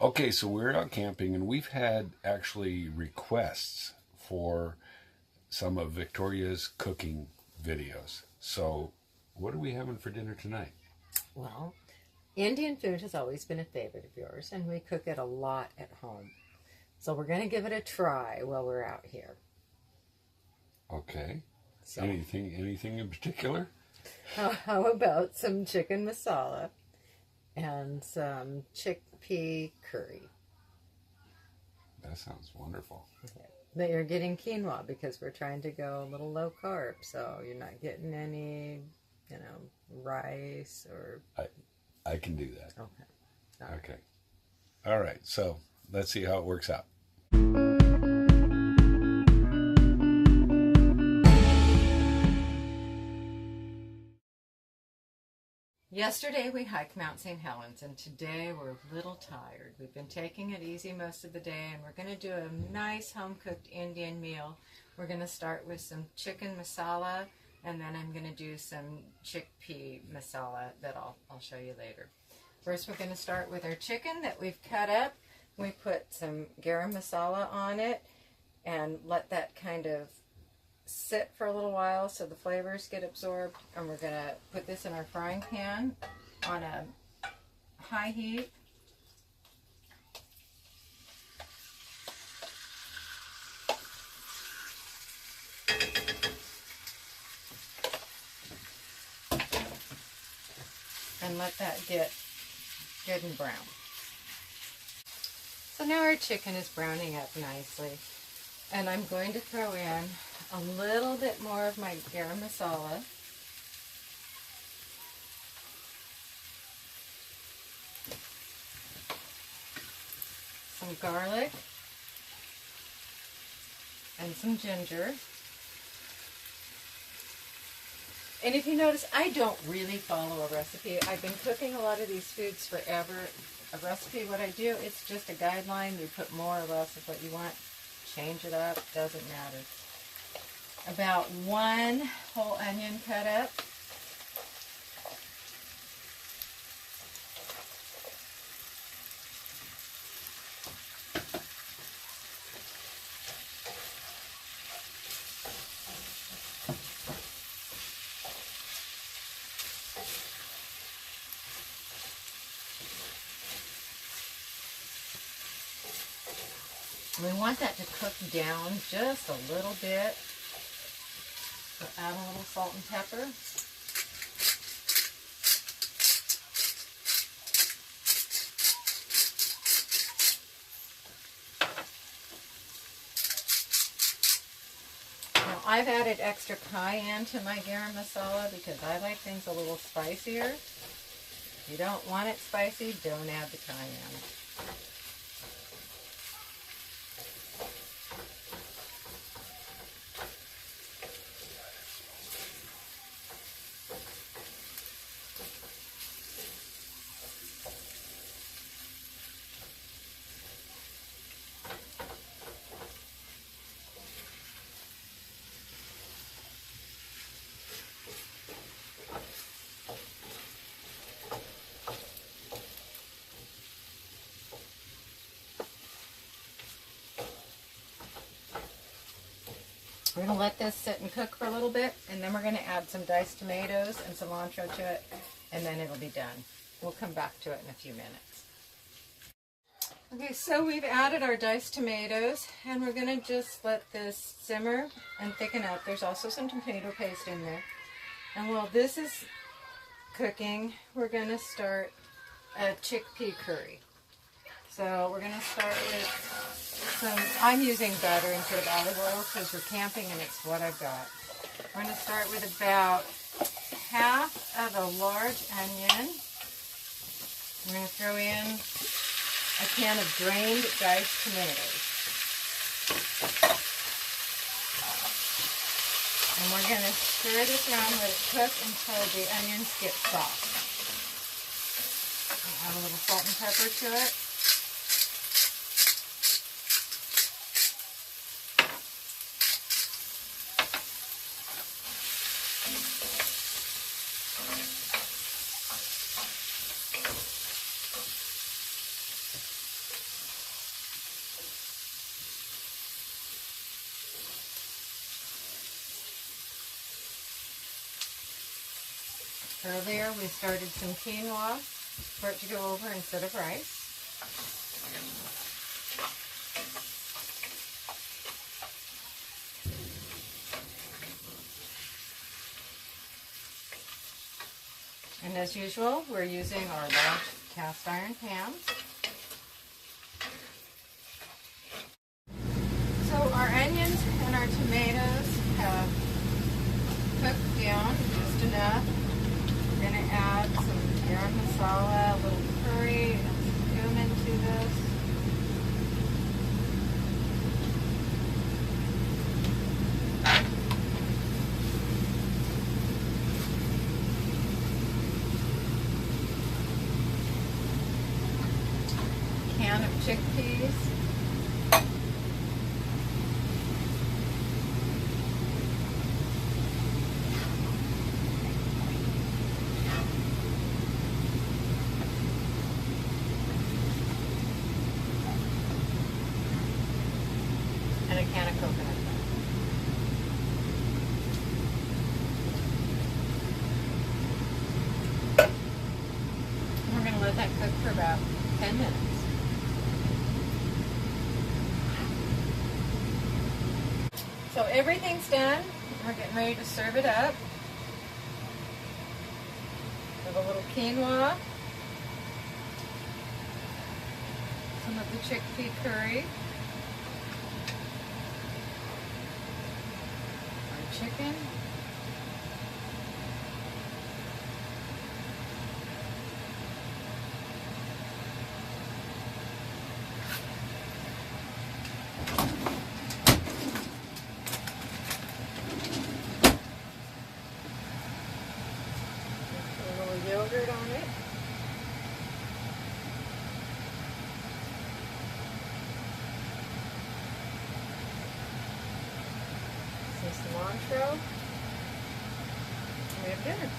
Okay, so we're out camping and we've had actually requests for some of Victoria's cooking videos. So, what are we having for dinner tonight? Well, Indian food has always been a favorite of yours, and we cook it a lot at home. So we're going to give it a try while we're out here. Okay. So, Anything in particular? how about some chicken masala and some chickpea curry? That sounds wonderful. Okay. But you're getting quinoa because we're trying to go a little low carb, so you're not getting any, rice or. I can do that. Okay. All right. Okay. All right. So, let's see how it works out. Yesterday we hiked Mount St. Helens, and today we're a little tired. We've been taking it easy most of the day, and we're going to do a nice home-cooked Indian meal. We're going to start with some chicken masala, and then I'm going to do some chickpea masala that I'll show you later. First, we're going to start with our chicken that we've cut up. We put some garam masala on it and let that kind of sit for a little while so the flavors get absorbed, and we're going to put this in our frying pan on a high heat. And let that get good and brown. So now our chicken is browning up nicely, and I'm going to throw in a little bit more of my garam masala. Some garlic and some ginger. And if you notice, I don't really follow a recipe. I've been cooking a lot of these foods forever. A recipe, what I do, it's just a guideline. You put more or less of what you want. Change it up, doesn't matter. About one whole onion cut up. We want that to cook down just a little bit. So add a little salt and pepper. Now I've added extra cayenne to my garam masala because I like things a little spicier. If you don't want it spicy, don't add the cayenne. We're going to let this sit and cook for a little bit, and then we're going to add some diced tomatoes and cilantro to it, and then it'll be done. We'll come back to it in a few minutes. Okay, so we've added our diced tomatoes, and we're going to just let this simmer and thicken up. There's also some tomato paste in there. And while this is cooking, we're going to start a chickpea curry. So we're going to start with I'm using butter instead of olive oil because we're camping and it's what I've got. We're going to start with about half of a large onion. We're going to throw in a can of drained diced tomatoes. And we're going to stir this around, let it cook until the onions get soft. Add a little salt and pepper to it. Earlier we started some quinoa for it to go over instead of rice. And as usual, we're using our large cast iron pans. So our onions and our tomatoes have cooked down just enough. We're going to add some garam masala, a little curry, and some cumin to this. Can of chickpeas. And a can of coconut milk. And we're going to let that cook for about 10 minutes. So everything's done. We're getting ready to serve it up. With a little quinoa, some of the chickpea curry, our chicken, yogurt on it. Some cilantro. And we have dinner.